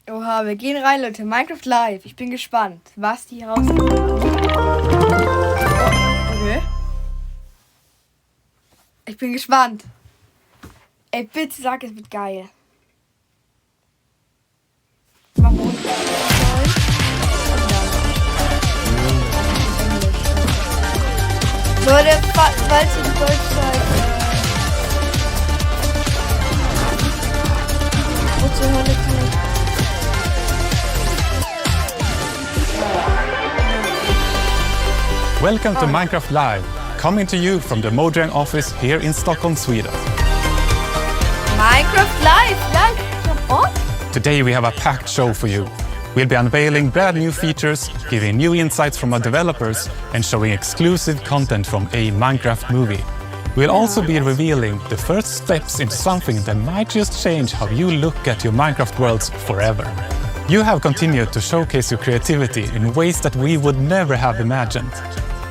Oha, wir gehen rein, Leute. Minecraft Live. Ich bin gespannt, was die herausfinden. Okay. Ich bin gespannt. Ey, bitte sag, es wird geil. Warum? Leute, falls ihr in Deutsch seid, wo zur Hölle kann ich? Welcome to Minecraft Live, coming to you from the Mojang office here in Stockholm, Sweden. Minecraft Live, what? Today we have a packed show for you. We'll be unveiling brand new features, giving new insights from our developers, and showing exclusive content from a Minecraft movie. We'll also be revealing the first steps into something that might just change how you look at your Minecraft worlds forever. You have continued to showcase your creativity in ways that we would never have imagined.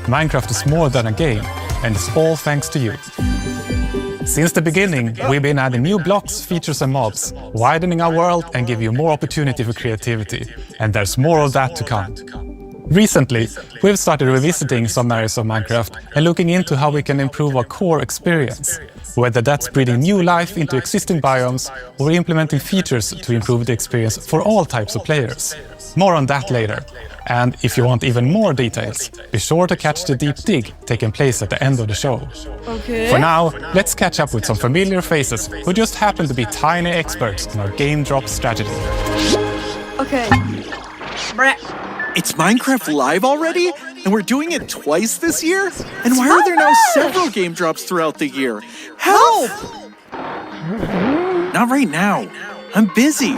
Minecraft is more than a game, and it's all thanks to you. Since the beginning, we've been adding new blocks, features and mobs, widening our world and give you more opportunity for creativity. And there's more of that to come. Recently, we've started revisiting some areas of Minecraft and looking into how we can improve our core experience. Whether that's breathing new life into existing biomes or implementing features to improve the experience for all types of players. More on that later. And if you want even more details, be sure to catch the deep dig taking place at the end of the show. Okay. For now, let's catch up with some familiar faces who just happen to be tiny experts in our game drop strategy. Okay. It's Minecraft Live already? And we're doing it twice this year? And why are there now several game drops throughout the year? Help! Not right now. I'm busy.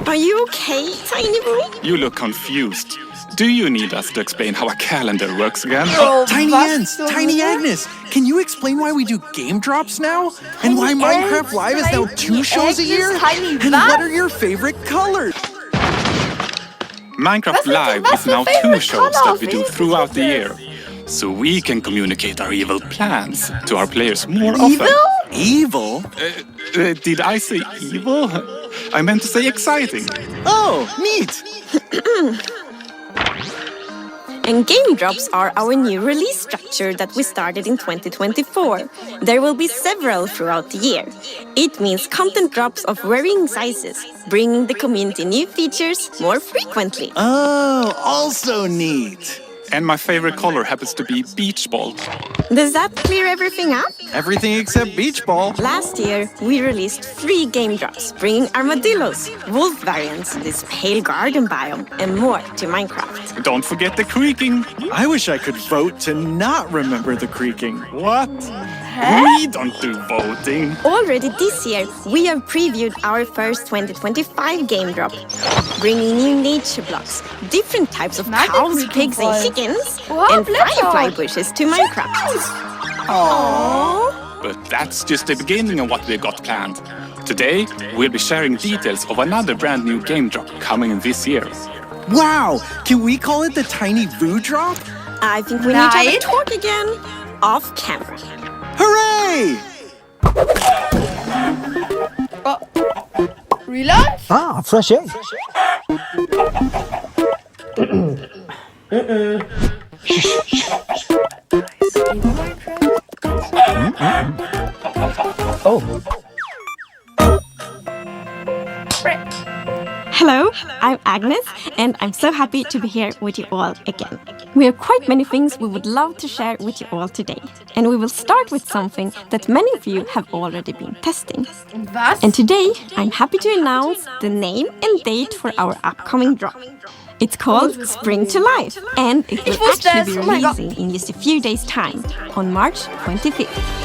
Are you okay, Tiny Boy? You look confused. Do you need us to explain how a calendar works again? Tiny Jens, Tiny Agnes, can you explain why we do game drops now? And why Minecraft Live is now 2 shows a year? And what are your favorite colors? Minecraft Live is now 2 shows that we do throughout the year. So we can communicate our evil plans to our players more often. Evil? Did I say evil? I meant to say exciting. Oh, neat! And game drops are our new release structure that we started in 2024. There will be several throughout the year. It means content drops of varying sizes, bringing the community new features more frequently. Oh, also neat. And my favorite color happens to be beach ball. Does that clear everything up? Everything except beach ball. Last year, we released 3 game drops, bringing armadillos, wolf variants, this pale garden biome, and more to Minecraft. Don't forget the creaking. I wish I could vote to not remember the creaking. What? We don't do voting. Already this year, we have previewed our first 2025 game drop, bringing new nature blocks, different types of cows, pigs and chickens, and firefly bushes to Minecraft. Aww. But that's just the beginning of what we've got planned. Today, we'll be sharing details of another brand new game drop coming in this year. Wow! Can we call it the Tiny Voo Drop? I think we need to have a talk again, off camera. Hooray! Reload? Ah, fresh egg. Oh. Hello, I'm Agnes, and I'm so happy to be here with you all again. We have quite many things we would love to share with you all today, and we will start with something that many of you have already been testing. And today, I'm happy to announce the name and date for our upcoming drop. It's called Spring to Life, and it will actually be releasing in just a few days' time, on March 25th.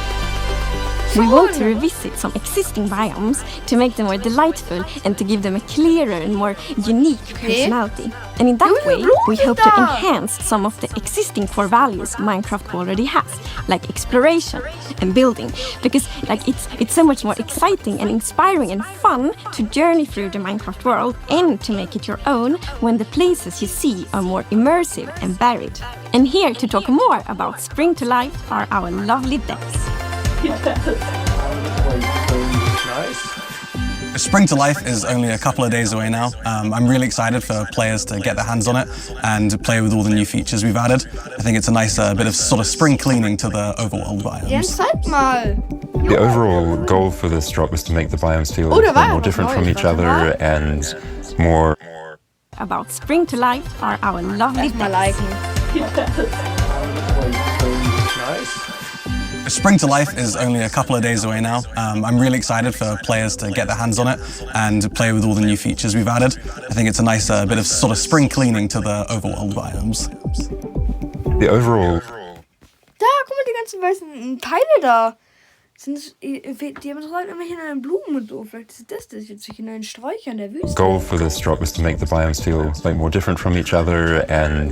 We want to revisit some existing biomes to make them more delightful and to give them a clearer and more unique personality. And in that way, we hope to enhance some of the existing core values Minecraft already has, like exploration and building, because it's so much more exciting and inspiring and fun to journey through the Minecraft world and to make it your own when the places you see are more immersive and varied. And here to talk more about Spring to Life are our lovely devs. Nice. Spring to Life is only a couple of days away now. I'm really excited for players to get their hands on it and play with all the new features we've added. I think it's a nice bit of sort of spring cleaning to the overworld biomes. Jens, zeig mal. The overall goal for this drop was to make the biomes feel more different from each other and more About Spring to Life are our lovely Mal decks. liken. Spring to Life is only a couple of days away now. I'm really excited for players to get their hands on it and play with all the new features we've added. I think it's a nice bit of sort of spring cleaning to the overworld biomes. the overall. Da, guck mal, die ganzen weißen Teile da. Die haben doch halt irgendwelche neuen Blumen und so. Vielleicht ist das jetzt solche neuen Sträucher in der Wüste. Goal for this drop was to make the biomes feel like more different from each other and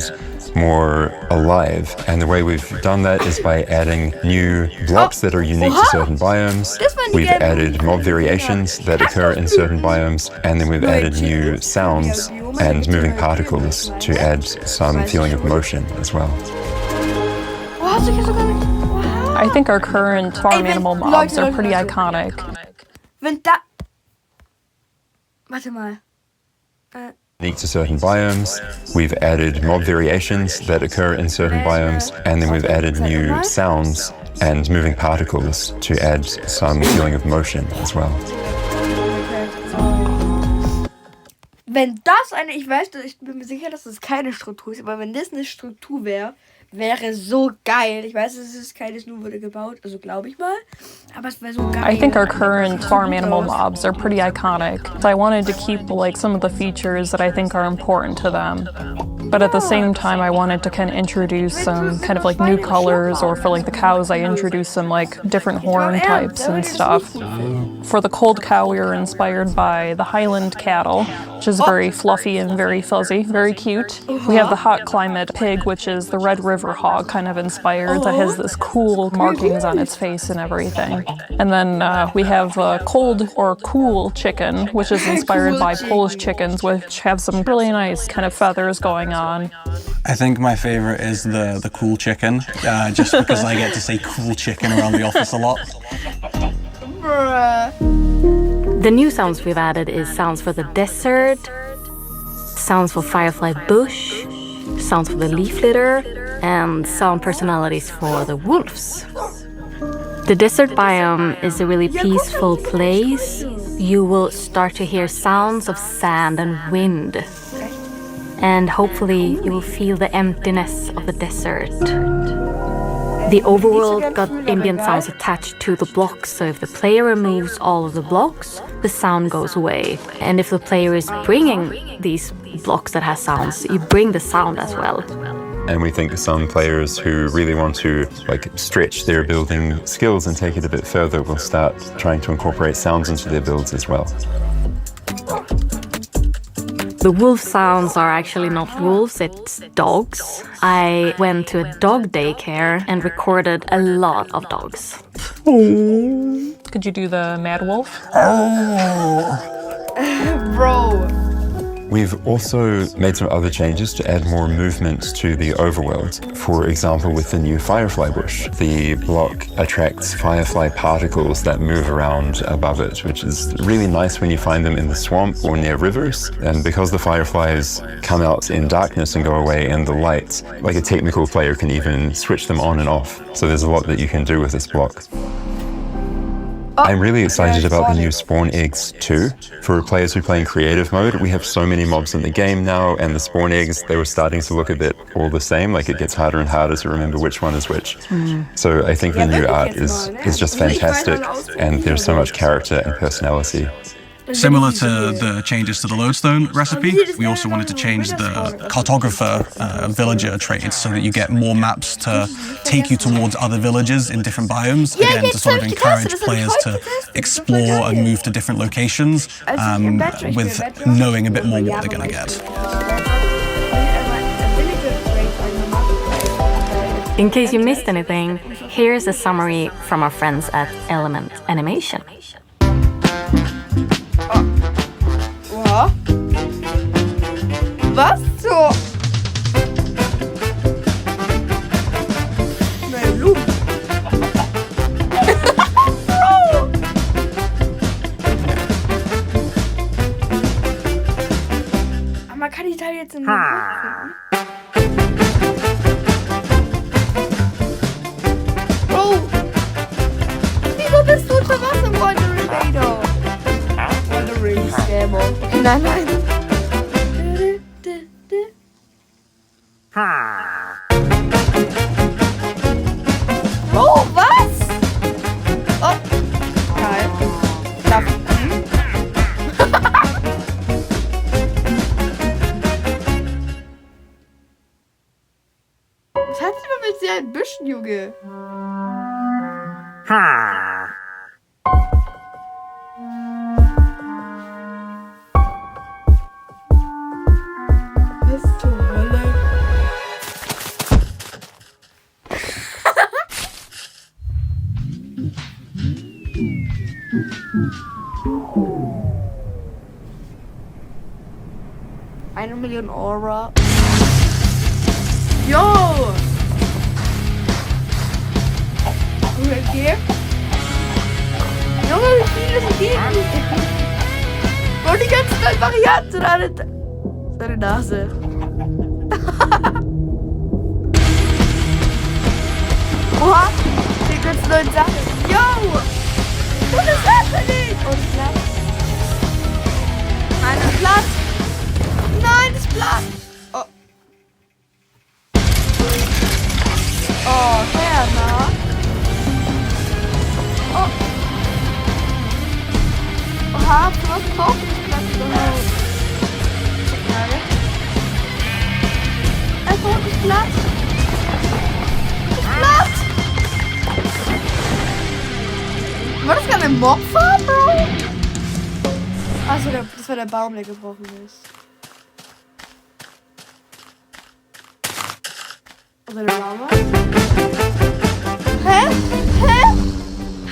more alive. And the way we've done that is by adding new blocks that are unique to certain biomes. We've added mob variations that occur in certain biomes, and then we've added new sounds and moving particles to add some feeling of motion as well. Oh, hast du hier sogar nicht? I think our current farm animal mobs are pretty iconic. Wenn da... Warte mal. Unique to certain biomes, we've added mob variations that occur in certain biomes, and then we've added new sounds and moving particles to add some feeling of motion as well. Wenn das eine... Ich weiß, ich bin mir sicher, dass das keine Struktur ist, aber wenn das eine Struktur wäre, wäre so geil. Ich weiß, es ist keines nur wurde gebaut, also glaube ich mal. Aber es wäre so geil. I think our current farm animal mobs are pretty iconic. I wanted to keep like some of the features that I think are important to them. But at the same time, I wanted to kind of introduce some kind of like new colors, or for like the cows, I introduced some like different horn types and stuff. For the cold cow, we were inspired by the Highland cattle, which is very fluffy and very fuzzy, very cute. We have the hot climate pig, which is the Red River hog, kind of inspired, that has this cool markings on its face and everything. And then we have cold or cool chicken, which is inspired by Polish chickens, which have some really nice kind of feathers going on. I think my favorite is the cool chicken, just because I get to say cool chicken around the office a lot. The new sounds we've added is sounds for the desert, sounds for firefly bush, sounds for the leaf litter, and sound personalities for the wolves. The desert biome is a really peaceful place. You will start to hear sounds of sand and wind. And hopefully you will feel the emptiness of the desert. The overworld got ambient sounds attached to the blocks, so if the player removes all of the blocks, the sound goes away. And if the player is bringing these blocks that has sounds, you bring the sound as well. And we think some players who really want to like stretch their building skills and take it a bit further will start trying to incorporate sounds into their builds as well. The wolf sounds are actually not wolves, it's dogs. I went to a dog daycare and recorded a lot of dogs. Could you do the Mad Wolf? Bro. We've also made some other changes to add more movement to the overworld. For example, with the new firefly bush, the block attracts firefly particles that move around above it, which is really nice when you find them in the swamp or near rivers. And because the fireflies come out in darkness and go away in the light, like a technical player can even switch them on and off. So there's a lot that you can do with this block. I'm really excited about the new spawn eggs too. For players who play in creative mode, we have so many mobs in the game now, and the spawn eggs, they were starting to look a bit all the same, like it gets harder and harder to remember which one is which. So I think the new art is just fantastic, and there's so much character and personality. Similar to the changes to the lodestone recipe, we also wanted to change the cartographer villager trades so that you get more maps to take you towards other villages in different biomes, again to sort of encourage players to explore and move to different locations with knowing a bit more what they're going to get. In case you missed anything, here's a summary from our friends at Element Animation. Was zur... Neue Blumen. Bro! kann die Teil jetzt in den Kopf finden? Oh! Wieso bist du unter Wasser, Wandering-Scammer? Wandering-Scammer. Okay, nein, nein. Oh, was? Oh. Geil. Was hat sie denn mit sehr ein Büschen, Junge? Was zur Hölle? Eine Million Aura. Yo! Okay. Junge, wie viele sind die? Und die ganzen neuen Varianten. Seine Nase. Oha! Die ganzen neuen Sachen. Yo! Und das ist nicht! Und platt. Einer platt. Nein, das ist platt. Oh. Oh, Herna. Oh. Oha, du hast auch nicht platt gehabt. Er ist nicht platt. Ist platt. War das gerade ein Mobfarm, Bro? Achso, das war der Baum, der gebrochen ist. Oder der Baum war? Hä?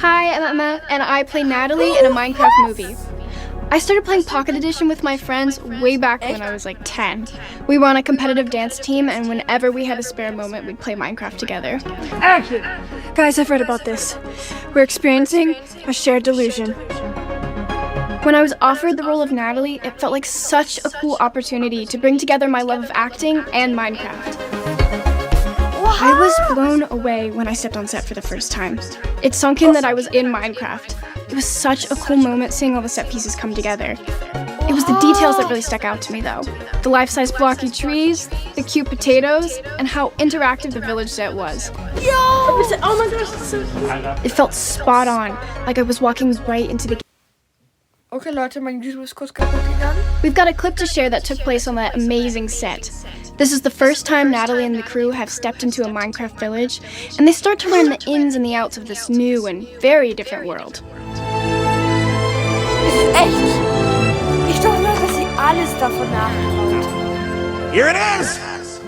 Hi, I'm Emma, and I play Natalie in a Minecraft movie. I started playing Pocket Edition with my friends way back when I was like 10. We were on a competitive dance team, and whenever we had a spare moment, we'd play Minecraft together. Action! Guys, I've read about this. We're experiencing a shared delusion. When I was offered the role of Natalie, it felt like such a cool opportunity to bring together my love of acting and Minecraft. I was blown away when I stepped on set for the first time. It sunk in that I was in Minecraft. It was such a cool moment seeing all the set pieces come together. It was the details that really stuck out to me though. The life-size blocky trees, the cute potatoes, and how interactive the village set was. Yo! Oh my gosh, it's so cute. It felt spot on, like I was walking right into the game. Okay, Leute, mein YouTube ist kurz kaputt gegangen. We've got a clip to share that took place on that amazing set. This is the first time Natalie and the crew have stepped into a Minecraft village, and they start to learn the ins and the outs of this new and very different world. Das ist echt. Ich dachte, dass sie alles davon nachbaut. Here it is!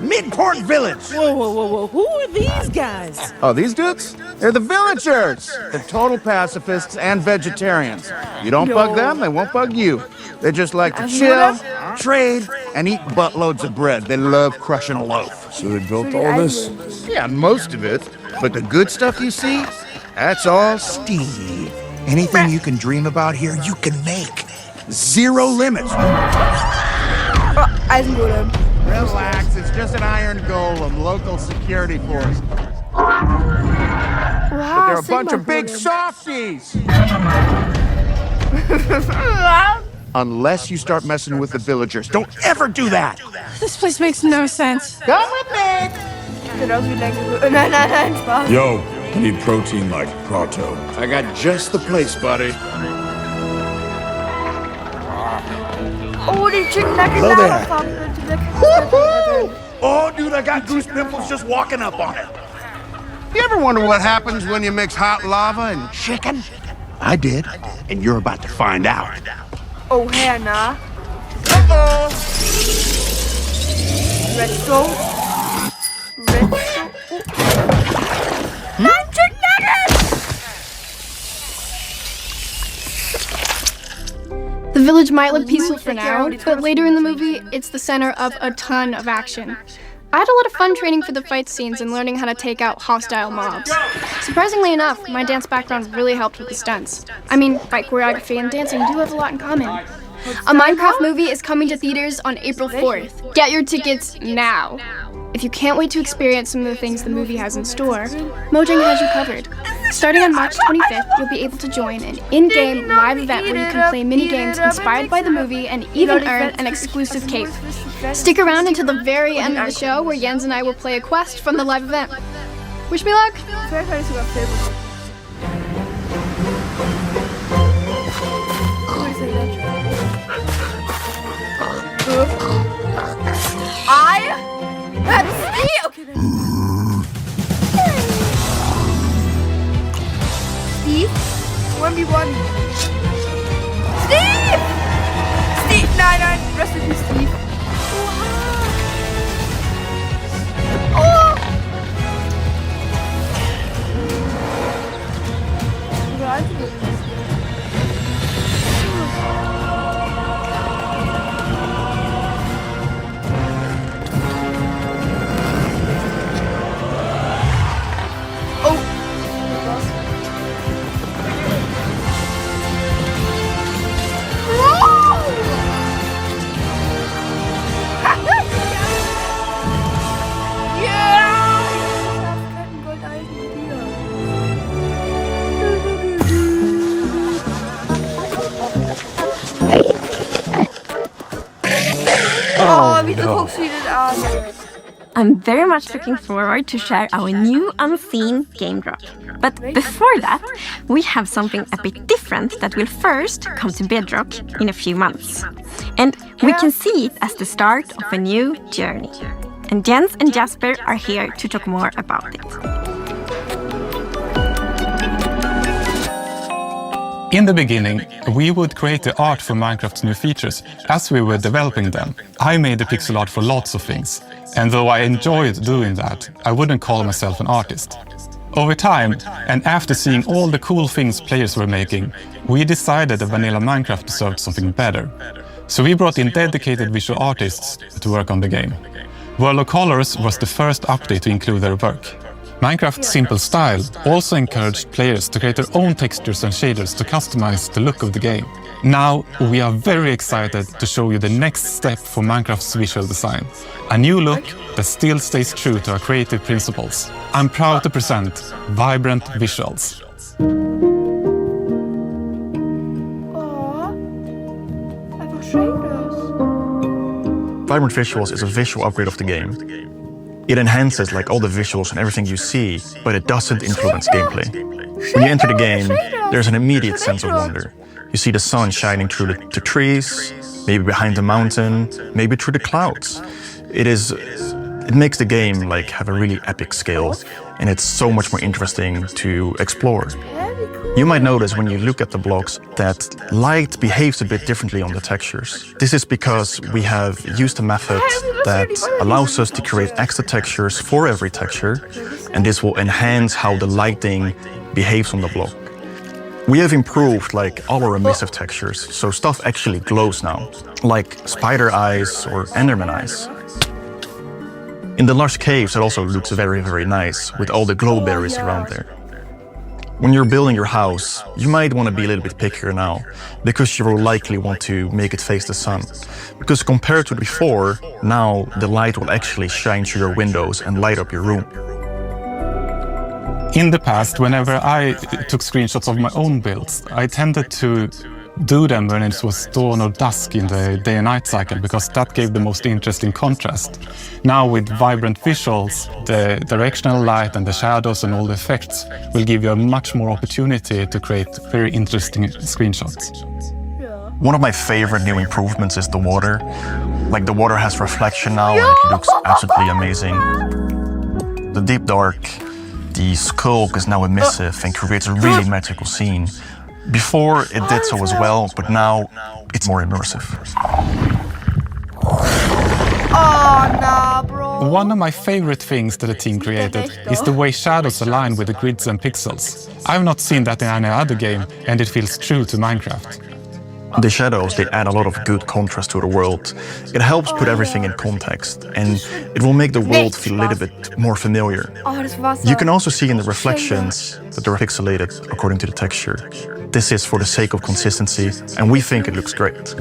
Midport Village! Whoa. Who are these guys? Oh, these dudes? They're the villagers! They're total pacifists and vegetarians. You don't bug them, they won't bug you. They just like to chill, trade, and eat buttloads of bread. They love crushing a loaf. So they built all this? Yeah, most of it. But the good stuff you see, that's all Steve. Anything you can dream about here, you can make. Zero limits. Oh, Eisengolem. Relax, it's just an iron golem, local security force. But they're a bunch of big softies! Unless you start messing with the villagers. Don't ever do that! This place makes no sense. Come with me! Nein, Spaß. Yo, I need protein like Prato. I got just the place, buddy. Oh, die Chicken Nugget Hello there. Woohoo! Oh, dude, I got goose pimples just walking up on it. You ever wonder what happens when you mix hot lava and chicken? I did, and you're about to find out. Oh, Herna. Uh-oh. Redstone. Nein, Chicken Nuggets! The village might look peaceful for now, but later in the movie, it's the center of a ton of action. I had a lot of fun training for the fight scenes and learning how to take out hostile mobs. Surprisingly enough, my dance background really helped with the stunts. I mean, fight choreography and dancing do have a lot in common. A Minecraft movie is coming to theaters on April 4th. Get your tickets now. If you can't wait to experience some of the things the movie has in store, Mojang has you covered. Starting on March 25th, you'll be able to join an in-game live event where you can play mini-games inspired by the movie and even earn an exclusive cape. Stick around until the very end of the show where Jens and I will play a quest from the live event. Wish me luck! Okay, Steve? 1v1. Steve! Steve! Nein, rest in peace, Steve. Oh! I'm very much looking forward to share our new unseen game drop. But before that, we have something a bit different that will first come to Bedrock in a few months. And we can see it as the start of a new journey. And Jens and Jasper are here to talk more about it. In the beginning, we would create the art for Minecraft's new features as we were developing them. I made the pixel art for lots of things, and though I enjoyed doing that, I wouldn't call myself an artist. Over time, and after seeing all the cool things players were making, we decided that vanilla Minecraft deserved something better. So we brought in dedicated visual artists to work on the game. World of Colors was the first update to include their work. Minecraft's simple style also encouraged players to create their own textures and shaders to customize the look of the game. Now, we are very excited to show you the next step for Minecraft's visual design. A new look that still stays true to our creative principles. I'm proud to present Vibrant Visuals. Vibrant Visuals is a visual upgrade of the game. It enhances like all the visuals and everything you see, but it doesn't influence gameplay. When you enter the game, there's an immediate sense of wonder. You see the sun shining through the trees, maybe behind the mountain, maybe through the clouds. It makes the game like have a really epic scale, and it's so much more interesting to explore. You might notice when you look at the blocks that light behaves a bit differently on the textures. This is because we have used a method that allows us to create extra textures for every texture, and this will enhance how the lighting behaves on the block. We have improved like all our emissive textures, so stuff actually glows now, like spider eyes or enderman eyes. In the lush caves, it also looks very, very nice with all the glow berries around there. When you're building your house, you might want to be a little bit pickier now, because you will likely want to make it face the sun. Because compared to before, now the light will actually shine through your windows and light up your room. In the past, whenever I took screenshots of my own builds, I tended to do them when it was dawn or dusk in the day and night cycle, because that gave the most interesting contrast. Now with Vibrant Visuals, the directional light and the shadows and all the effects will give you a much more opportunity to create very interesting screenshots. One of my favorite new improvements is the water. Like the water has reflection now and it looks absolutely amazing. The deep dark, the skulk is now emissive and creates a really magical scene. Before it did so as well, but now it's more immersive. Oh, nah, bro. One of my favorite things that the team created is the way shadows align with the grids and pixels. I've not seen that in any other game, and it feels true to Minecraft. The shadows, they add a lot of good contrast to the world. It helps put everything in context, and it will make the world feel a little bit more familiar. You can also see in the reflections that they're pixelated according to the texture. this is for the sake of consistency, and we think it looks great.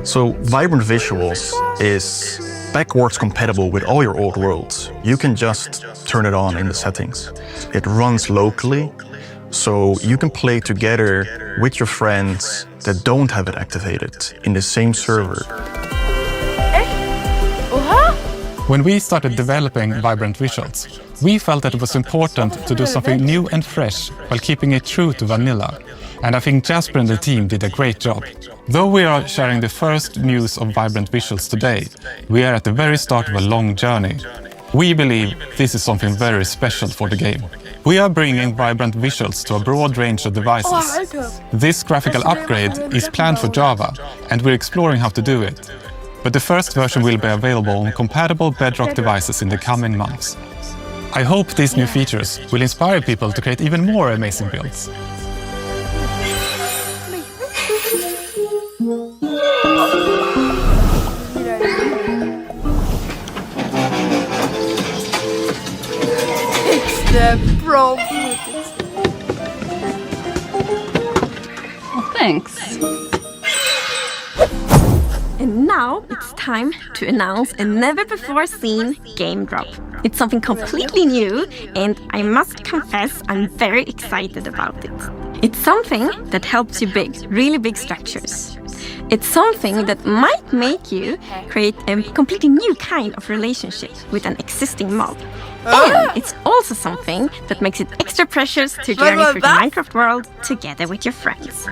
So Vibrant Visuals is backwards compatible with all your old worlds. You can just turn it on in the settings. It runs locally, so you can play together with your friends that don't have it activated in the same server. When we started developing Vibrant Visuals, we felt that it was important to do something new and fresh while keeping it true to vanilla. And I think Jasper and the team did a great job. Though we are sharing the first news of Vibrant Visuals today, we are at the very start of a long journey. We believe this is something very special for the game. We are bringing Vibrant Visuals to a broad range of devices. This graphical upgrade is planned for Java, and we're exploring how to do it. But the first version will be available on compatible Bedrock devices in the coming months. I hope these new features will inspire people to create even more amazing builds. Thanks. And now it's time to announce a never-before-seen game drop. It's something completely new, and I must confess I'm very excited about it. It's something that helps you build really big structures. It's something that might make you create a completely new kind of relationship with an existing mob. And it's also something that makes it extra precious to journey through the Minecraft world together with your friends.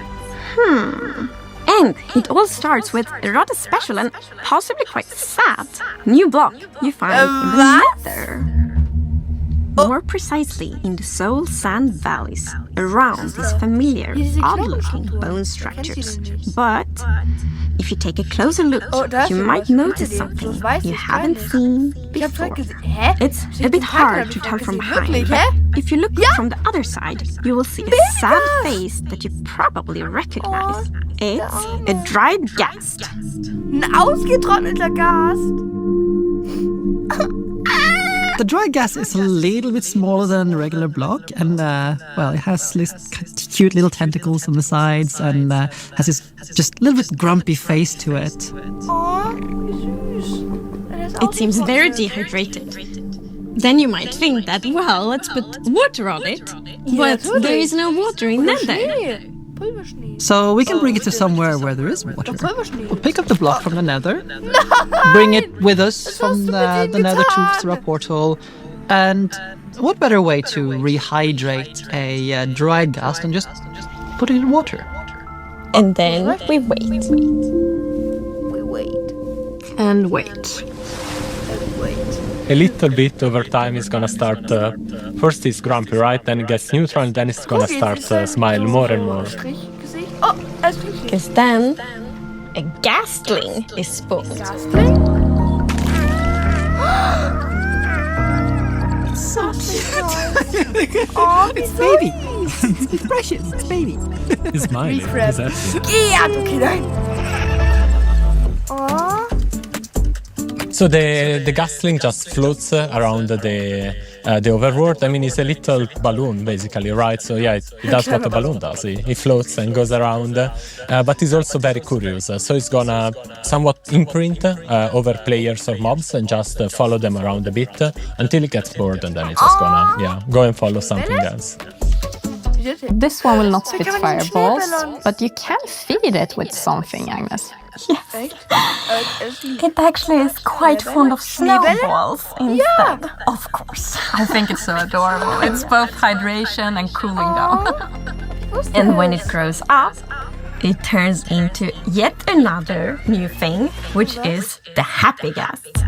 And it all starts with a rather special and possibly quite sad new block you find in the Nether. More precisely, in the Soul Sand Valleys, around these familiar, odd-looking bone structures. But if you take a closer look, you might notice something you haven't seen before. It's a bit hard to tell from behind, but if you look from the other side, you will see a sad face that you probably recognize. It's a dried ghast. Ein ausgetrockneter Gast. The dry gas is a little bit smaller than a regular block, and well, it has this cute little tentacles on the sides, and has this just little bit grumpy face to it. It seems very dehydrated. Then you might think that, well, let's put water on it. But there is no water in Nether. So we can bring it to somewhere where there is water. We'll pick up the block from the Nether, bring it with us from the Nether through our portal, and what better way to rehydrate a dried ghast than just put it in water? And then we wait. We wait. And wait. A little bit over time is gonna start, first it's grumpy, right? Then it gets neutral, and then it's gonna start smile more and more. Because then a ghastling is spawned. It's so cute! Oh, it's baby! It's precious, it's baby! He's smiling, he's happy. So the ghastling just floats around the overworld. I mean, it's a little balloon, basically, right? So yeah, it does what a balloon does. It floats and goes around, but it's also very curious. So it's gonna somewhat imprint over players or mobs and just follow them around a bit until it gets bored, and then it's just gonna go and follow something else. This one will not spit fireballs, but you can feed it with something, Agnes. Yes. It actually is quite fond of snowballs instead. Of course. I think it's so adorable. It's both hydration and cooling down. And when it grows up, it turns into yet another new thing, which is the happy ghast.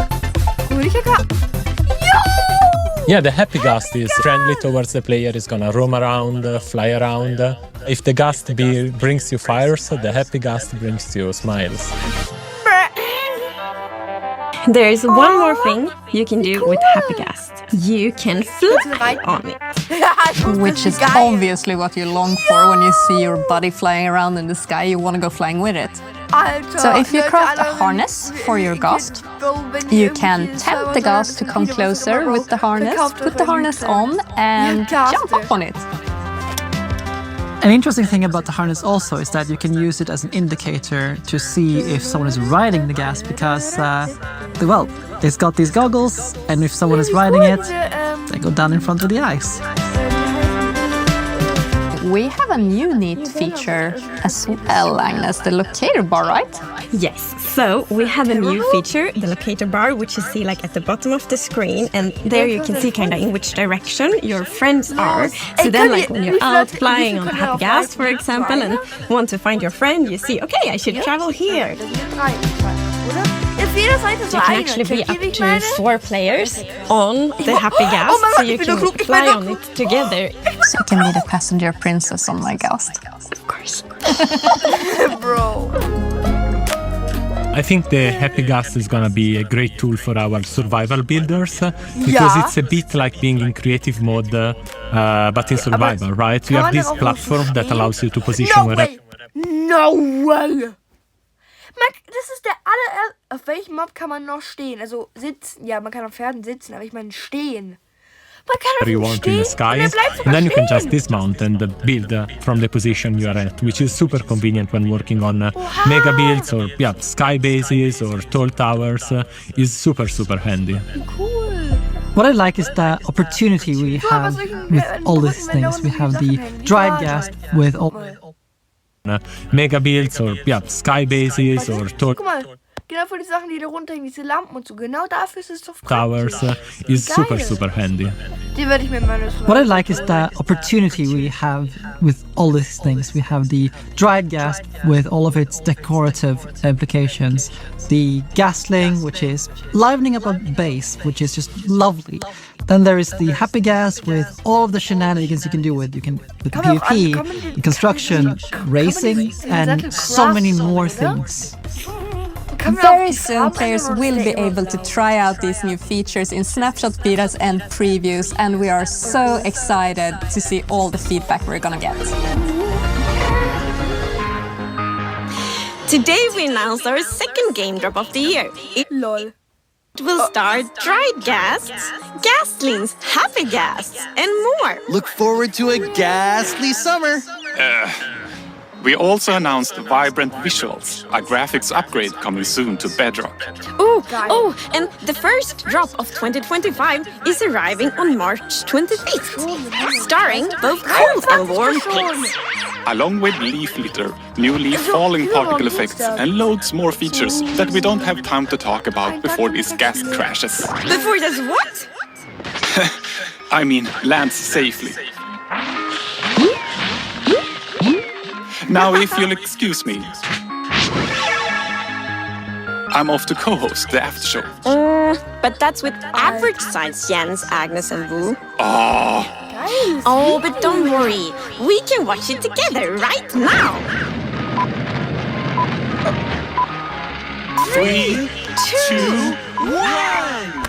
Yeah, the happy ghast is friendly towards the player. It's gonna roam around, fly around. If the ghast brings you fires, the happy ghast brings you smiles. There is one more thing you can do with happy ghast. You can fly on it. Which is obviously what you long for when you see your buddy flying around in the sky. You want to go flying with it. So if you craft a harness for your ghast, you can tempt the ghast to come closer with the harness, put the harness on, and jump up on it. An interesting thing about the harness also is that you can use it as an indicator to see if someone is riding the gas because, well, it's got these goggles, and if someone is riding it, they go down in front of the ice. We have a new neat feature as well, Agnes, the locator bar, right? Yes, so we have a new feature, the locator bar, which you see like at the bottom of the screen, and there you can see kind of in which direction your friends are. So then like when you're out flying on the happy gas, for example, and want to find your friend, you see, okay, I should travel here. You can actually be up to 4 players on the happy gas, so you can fly on it together. So you can be the passenger princess on my Gast. Of course. Bro. I think the Happy Gast is gonna be a great tool for our survival builders because it's a bit like being in creative mode, but in survival, right? You have this platform that allows you to position wherever. No way! Das ist der allererste. Auf welchem Mob kann man noch stehen? Also sitzen. Ja, man kann auf Pferden sitzen, aber ich meine stehen. Man kann auf You want in the sky, and then you can just dismount and build from the position you are at, which is super convenient when working on mega builds or sky bases or tall towers. Is super handy. Cool. What I like is the opportunity we have with all these things. We have the dried gas with all. Mega builds or sky bases or tall Genau für die Sachen, die da runterhängen, diese Lampen und so. Genau dafür ist es doch towers is super handy. Die werde ich mir mal What I like is the opportunity we have with all these things. We have the dried gas with all of its decorative implications. The gasling, which is livening up a base, which is just lovely. Then there is the happy gas with all of the shenanigans you can do with the PvP, the construction, racing, and so many more things. Very soon, players will be able to try out these new features in snapshot betas and previews, and we are so excited to see all the feedback we're gonna get. Today we announced our second game drop of the year. LOL. It will start dried ghasts, gaslings, happy ghasts, and more. Look forward to a ghastly summer. We also announced vibrant visuals, a graphics upgrade coming soon to Bedrock. Oh, and the first drop of 2025 is arriving on March 25th, starring both cold and warm pigs. Along with leaf litter, new leaf falling particle effects, and loads more features that we don't have time to talk about before this gas crashes. Before this what? I mean, lands safely. Now, if you'll excuse me, I'm off to co-host the after show. But that's with average size Jens, Agnes, and Wu. Oh, but don't worry. We can watch it together right now. 3, 2, 1!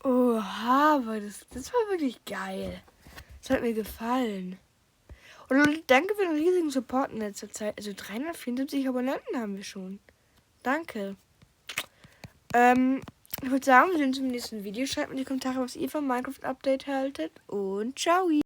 Oha, aber das war wirklich geil. Das hat mir gefallen. Und danke für den riesigen Support in letzter Zeit. Also 374 Abonnenten haben wir schon. Danke. Ich würde sagen, wir sehen uns im nächsten Video. Schreibt mir in die Kommentare, was ihr vom Minecraft-Update haltet. Und ciao!